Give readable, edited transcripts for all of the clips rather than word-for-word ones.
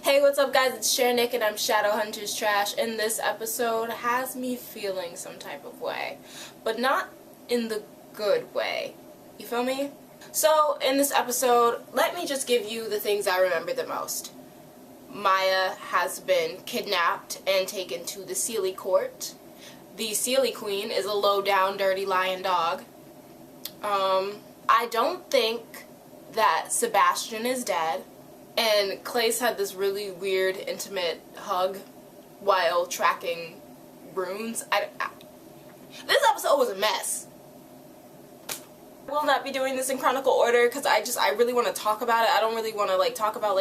Hey, what's up guys, it's Sher and I'm Shadowhunters Trash, and this episode has me feeling some type of way, but not in the good way. You feel me? So, in this episode, let me just give you the things I remember the most. Maya has been kidnapped and taken to the Seelie court. The Seelie Queen is a low-down, dirty, lying dog. I don't think that Sebastian is dead. And Clace had this really weird, intimate hug while tracking runes. This episode was a mess. I will not be doing this in chronicle order because I really want to talk about it. I don't really want to talk about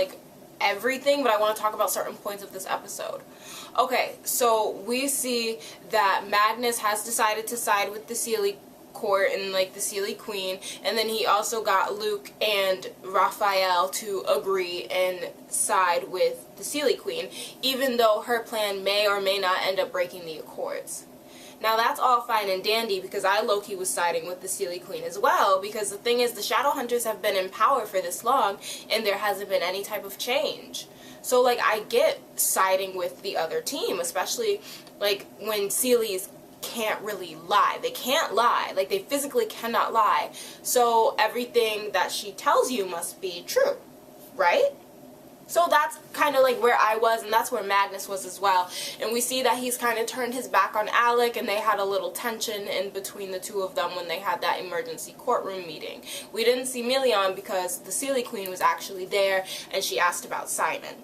everything, but I want to talk about certain points of this episode. Okay, so we see that Magnus has decided to side with the Seelie court and the Seelie Queen, and then he also got Luke and Raphael to agree and side with the Seelie Queen, even though her plan may or may not end up breaking the Accords. Now that's all fine and dandy because I low-key was siding with the Seelie Queen as well, because the thing is the Shadowhunters have been in power for this long and there hasn't been any type of change. So I get siding with the other team, especially when Seelies can't really lie. They can't lie. They physically cannot lie. So everything that she tells you must be true, right? So that's kind of where I was, and that's where Magnus was as well. And we see that he's kind of turned his back on Alec, and they had a little tension in between the two of them when they had that emergency courtroom meeting. We didn't see Million because the Seelie Queen was actually there, and she asked about Simon.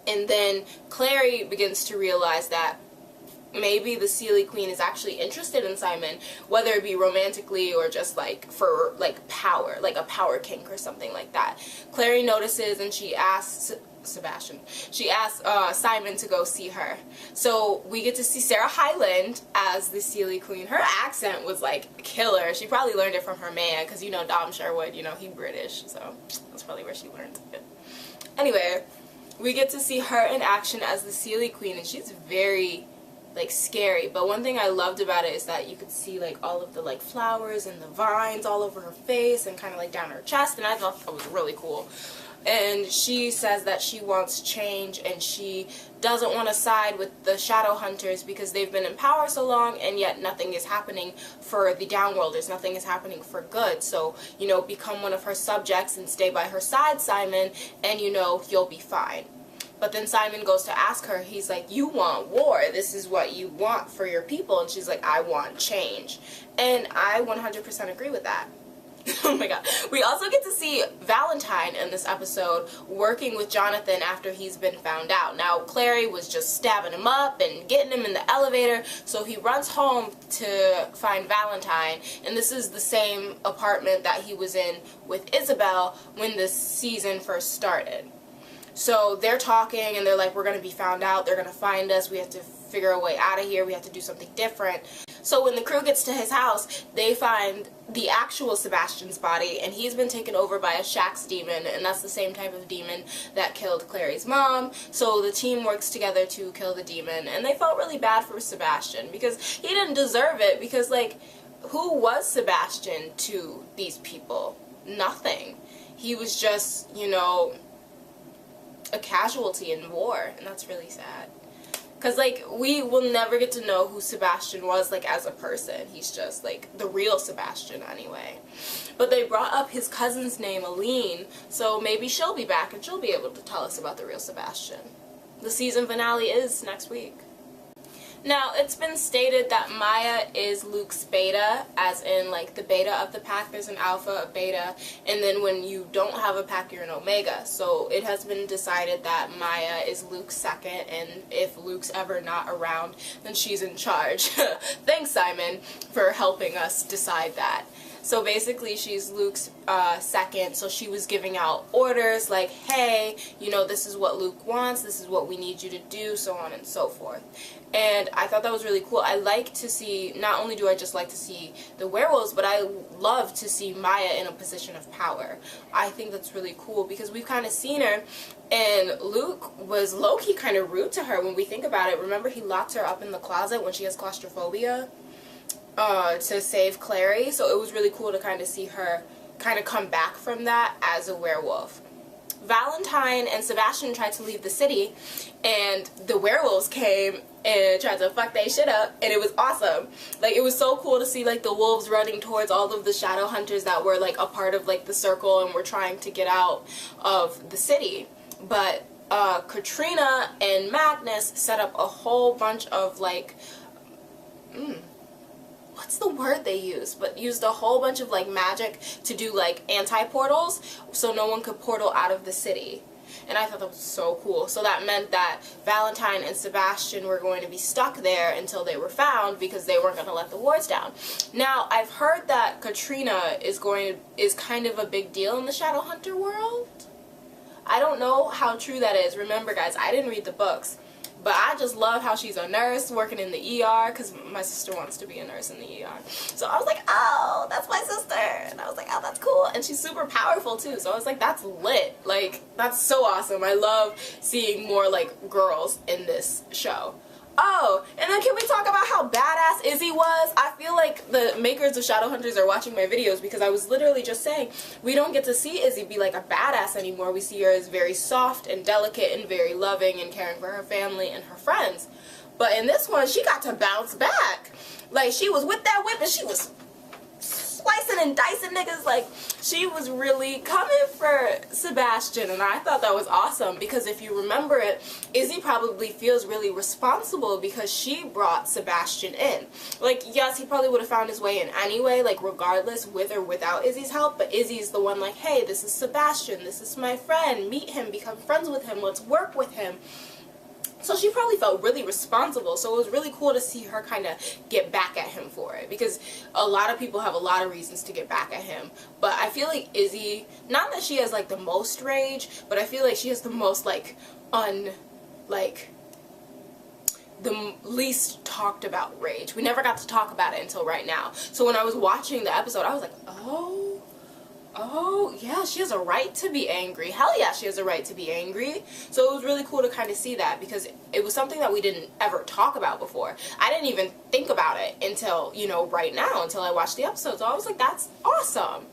And then Clary begins to realize that maybe the Seelie Queen is actually interested in Simon, whether it be romantically or just for power, a power kink or something like that. Clary notices and she asks Simon to go see her. So we get to see Sarah Hyland as the Seelie Queen. Her accent was killer. She probably learned it from her man, because Dom Sherwood, he British, so that's probably where she learned it. Anyway, we get to see her in action as the Seelie Queen, and she's very scary. But one thing I loved about it is that you could see all of the flowers and the vines all over her face and kind of down her chest, and I thought that was really cool. And she says that she wants change and she doesn't want to side with the Shadowhunters because they've been in power so long and yet nothing is happening for the Downworlders, nothing is happening for good. So, become one of her subjects and stay by her side, Simon, and you'll be fine. But then Simon goes to ask her, he's like, you want war, this is what you want for your people, and she's like, I want change. And I 100% agree with that. Oh my god. We also get to see Valentine in this episode working with Jonathan after he's been found out. Now, Clary was just stabbing him up and getting him in the elevator, so he runs home to find Valentine, and this is the same apartment that he was in with Isabel when this season first started. So they're talking and they're like, we're going to be found out, they're going to find us, we have to figure a way out of here, we have to do something different. So when the crew gets to his house, they find the actual Sebastian's body, and he's been taken over by a Shax demon, and that's the same type of demon that killed Clary's mom. So the team works together to kill the demon, and they felt really bad for Sebastian because he didn't deserve it, because who was Sebastian to these people? Nothing. He was just, a casualty in war, and that's really sad. Because, we will never get to know who Sebastian was, as a person. He's just, the real Sebastian, anyway. But they brought up his cousin's name, Aline, so maybe she'll be back and she'll be able to tell us about the real Sebastian. The season finale is next week. Now, it's been stated that Maya is Luke's beta, as in, the beta of the pack. There's an alpha, a beta, and then when you don't have a pack, you're an omega. So it has been decided that Maya is Luke's second, and if Luke's ever not around, then she's in charge. Thanks, Simon, for helping us decide that. So basically, she's Luke's second, so she was giving out orders hey, this is what Luke wants, this is what we need you to do, so on and so forth. And I thought that was really cool. I like to see, not only do I just like to see the werewolves, but I love to see Maya in a position of power. I think that's really cool because we've kind of seen her, and Luke was low-key kind of rude to her when we think about it. Remember, he locked her up in the closet when she has claustrophobia to save Clary, so it was really cool to kind of see her kind of come back from that as a werewolf. Valentine and Sebastian tried to leave the city, and the werewolves came and tried to fuck they shit up, and it was awesome. Like, it was so cool to see, like, the wolves running towards all of the Shadowhunters that were, like, a part of, like, the circle and were trying to get out of the city. But Katrina and Magnus set up a whole bunch of, like, what's the word they used? But used a whole bunch of, like, magic to do, like, anti-portals so no one could portal out of the city. And I thought that was so cool. So that meant that Valentine and Sebastian were going to be stuck there until they were found because they weren't going to let the wards down. Now, I've heard that Katrina is kind of a big deal in the Shadowhunter world. I don't know how true that is. Remember, guys, I didn't read the books. But I just love how she's a nurse working in the ER, because my sister wants to be a nurse in the ER. So I was like, oh, that's my sister. And I was like, oh, that's cool. And she's super powerful too. So I was like, that's lit. Like, that's so awesome. I love seeing more, like, girls in this show. Oh, and then can we talk about how badass Izzy was? I feel like the makers of Shadowhunters are watching my videos, because I was literally just saying we don't get to see Izzy be like a badass anymore. We see her as very soft and delicate and very loving and caring for her family and her friends. But in this one, she got to bounce back. Like, she was with that whip and she was slicing and dicing niggas. Like, she was really coming for Sebastian, and I thought that was awesome, because if you remember it, Izzy probably feels really responsible because she brought Sebastian in. Like, yes, he probably would have found his way in anyway, like, regardless, with or without Izzy's help, but Izzy's the one like, hey, this is Sebastian, this is my friend, meet him, become friends with him, let's work with him. So she probably felt really responsible, so it was really cool to see her kind of get back at him for it, because a lot of people have a lot of reasons to get back at him, but I feel like Izzy, not that she has, like, the most rage, but I feel like she has the most, like, the least talked about rage. We never got to talk about it until right now. So when I was watching the episode, I was like, oh, yeah, she has a right to be angry. Hell yeah, she has a right to be angry. So it was really cool to kind of see that, because it was something that we didn't ever talk about before. I didn't even think about it until, you know, right now, until I watched the episode. So I was like, that's awesome.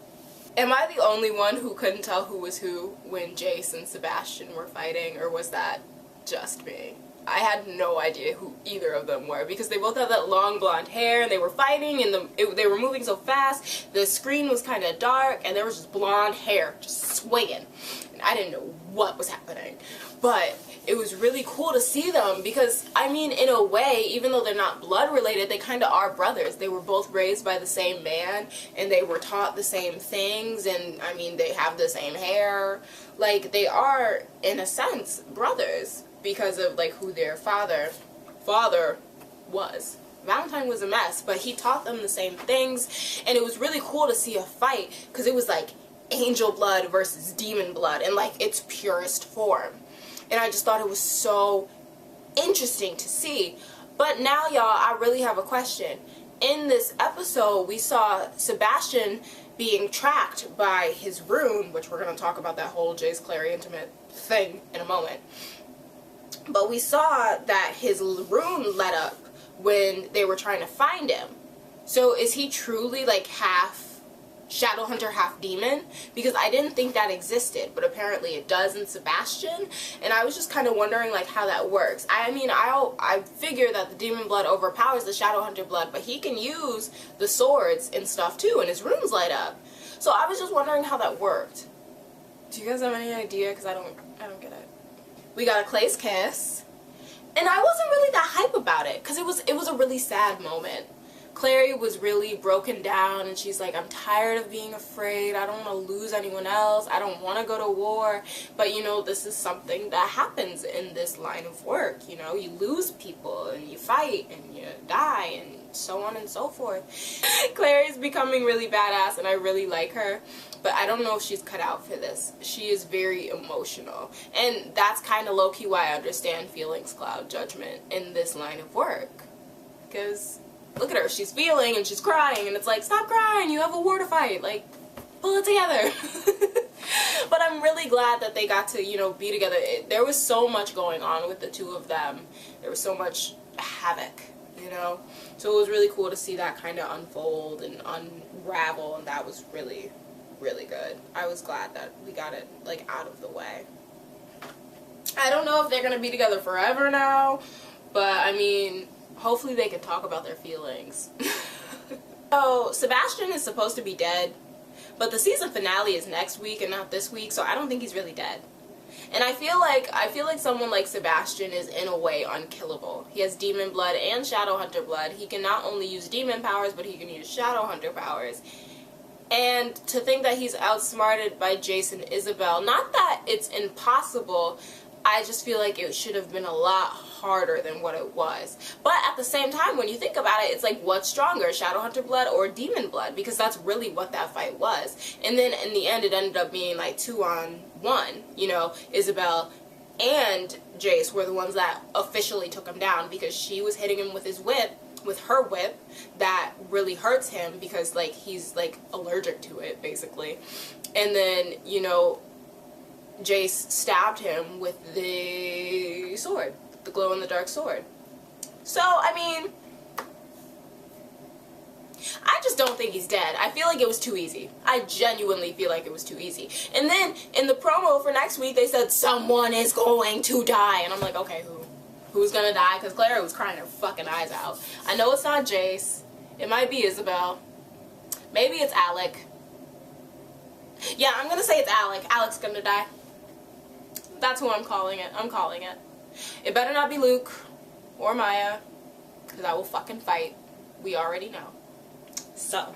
Am I the only one who couldn't tell who was who when Jace and Sebastian were fighting, or was that just me? I had no idea who either of them were, because they both had that long blonde hair, and they were fighting, and they were moving so fast, the screen was kind of dark, and there was just blonde hair just swaying, and I didn't know what was happening. But it was really cool to see them, because, I mean, in a way, even though they're not blood related, they kind of are brothers. They were both raised by the same man, and they were taught the same things, and, I mean, they have the same hair. Like, they are, in a sense, brothers, because of, like, who their father was. Valentine was a mess, but he taught them the same things, and it was really cool to see a fight, because it was like angel blood versus demon blood in, like, its purest form. And I just thought it was so interesting to see. But now, y'all, I really have a question. In this episode, we saw Sebastian being tracked by his rune, which we're going to talk about that whole Jace Clary intimate thing in a moment. But we saw that his rune lit up when they were trying to find him. So is he truly, like, half Shadowhunter, half demon? Because I didn't think that existed, but apparently it does in Sebastian. And I was just kind of wondering, like, how that works. I mean, I figure that the demon blood overpowers the Shadowhunter blood, but he can use the swords and stuff too, and his runes light up. So I was just wondering how that worked. Do you guys have any idea? Because I don't get it. We got a Clay's kiss, and I wasn't really that hype about it, because it was a really sad moment. Clary was really broken down, and she's like, I'm tired of being afraid, I don't want to lose anyone else, I don't want to go to war, but you know, this is something that happens in this line of work, you know, you lose people, and you fight, and you die, and so on and so forth. Clary's becoming really badass, and I really like her, but I don't know if she's cut out for this. She is very emotional, and that's kind of low-key why I understand feelings cloud judgment in this line of work, because look at her, she's feeling and she's crying, and it's like, stop crying, you have a war to fight, like, pull it together. But I'm really glad that they got to, you know, be together. There was so much going on with the two of them. There was so much havoc, you know, so it was really cool to see that kind of unfold and unravel, and that was really really good. I was glad that we got it, like, out of the way. I don't know if they're gonna be together forever now, but I mean, hopefully they can talk about their feelings. So Sebastian is supposed to be dead, but the season finale is next week and not this week, so I don't think he's really dead. And I feel like someone like Sebastian is in a way unkillable. He has demon blood and Shadowhunter blood. He can not only use demon powers, but he can use Shadowhunter powers. And to think that he's outsmarted by Jace and Isabel, not that it's impossible, I just feel like it should have been a lot harder than what it was. But at the same time, when you think about it, it's like, what's stronger, Shadowhunter blood or demon blood? Because that's really what that fight was. And then in the end, it ended up being like 2-on-1. You know, Isabel and Jace were the ones that officially took him down, because she was hitting him with his whip, with her whip, that really hurts him because, like, he's like allergic to it, basically. And then, you know, Jace stabbed him with the sword, the glow-in-the-dark sword. So, I mean, I just don't think he's dead. I feel like it was too easy. I genuinely feel like it was too easy. And then, in the promo for next week, they said, someone is going to die. And I'm like, okay, who? Who's gonna die? Because Clary was crying her fucking eyes out. I know it's not Jace. It might be Isabel. Maybe it's Alec. Yeah, I'm gonna say it's Alec. Alec's gonna die. That's who I'm calling it. I'm calling it. It better not be Luke or Maya, because I will fucking fight. We already know. So,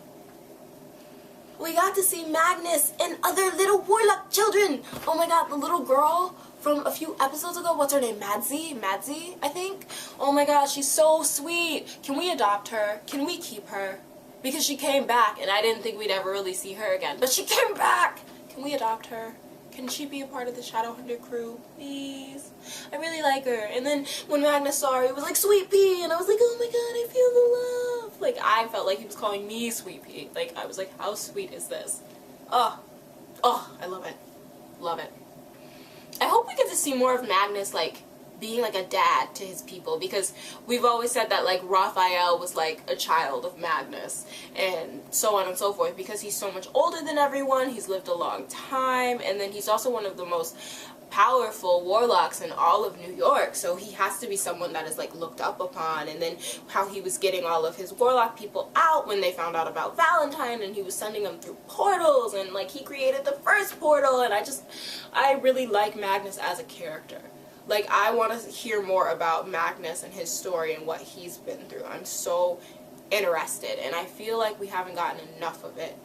we got to see Magnus and other little warlock children. Oh my god, the little girl from a few episodes ago, what's her name? Madsy, I think. Oh my god, she's so sweet. Can we adopt her? Can we keep her? Because she came back and I didn't think we'd ever really see her again. But she came back! Can we adopt her? Can she be a part of the Shadowhunter crew? Please. I really like her. And then when Magnus saw her, he was like, Sweet Pea! And I was like, oh my god, I feel the love! Like, I felt like he was calling me Sweet Pea. Like, I was like, how sweet is this? Oh, I love it. Love it. I hope we get to see more of Magnus, like, being like a dad to his people, because we've always said that, like, Raphael was like a child of Magnus and so on and so forth, because he's so much older than everyone, he's lived a long time, and then he's also one of the most powerful warlocks in all of New York, so he has to be someone that is like looked up upon. And then how he was getting all of his warlock people out when they found out about Valentine, and he was sending them through portals, and like he created the first portal. And I really like Magnus as a character. Like, I want to hear more about Magnus and his story and what he's been through. I'm so interested, and I feel like we haven't gotten enough of it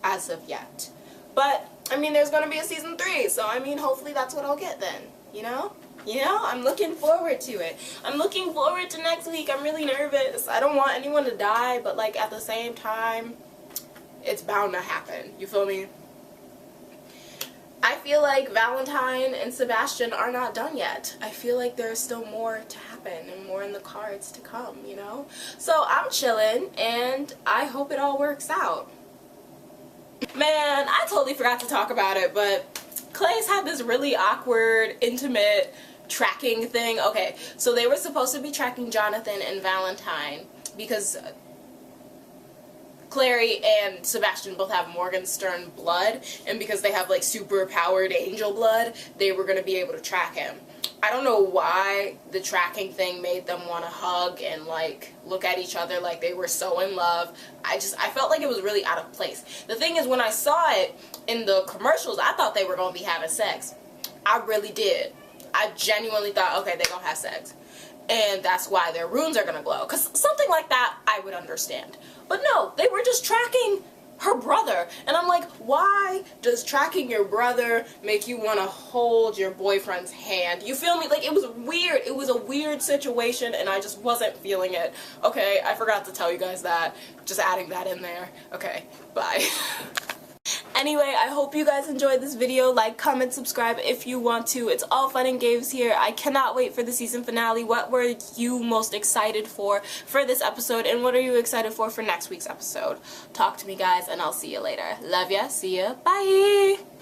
as of yet. But, I mean, there's going to be a season 3, so, I mean, hopefully that's what I'll get then, you know? You know, I'm looking forward to it. I'm looking forward to next week. I'm really nervous. I don't want anyone to die, but, like, at the same time, it's bound to happen. You feel me? I feel like Valentine and Sebastian are not done yet. I feel like there's still more to happen and more in the cards to come, you know? So I'm chilling, and I hope it all works out. Man, I totally forgot to talk about it, but Clay's had this really awkward, intimate tracking thing. Okay, so they were supposed to be tracking Jonathan and Valentine because Clary and Sebastian both have Morgenstern blood, and because they have like super powered angel blood, they were going to be able to track him. I don't know why the tracking thing made them want to hug and like look at each other like they were so in love. I felt like it was really out of place. The thing is, when I saw it in the commercials, I thought they were going to be having sex. I really did. I genuinely thought, okay, they're going to have sex. And that's why their runes are going to glow. Because something like that, I would understand. But no, they were just tracking her brother. And I'm like, why does tracking your brother make you want to hold your boyfriend's hand? You feel me? Like, it was weird. It was a weird situation, and I just wasn't feeling it. Okay, I forgot to tell you guys that. Just adding that in there. Okay, bye. Anyway, I hope you guys enjoyed this video. Like, comment, subscribe if you want to. It's all fun and games here. I cannot wait for the season finale. What were you most excited for this episode, and what are you excited for next week's episode? Talk to me, guys, and I'll see you later. Love ya. See ya. Bye.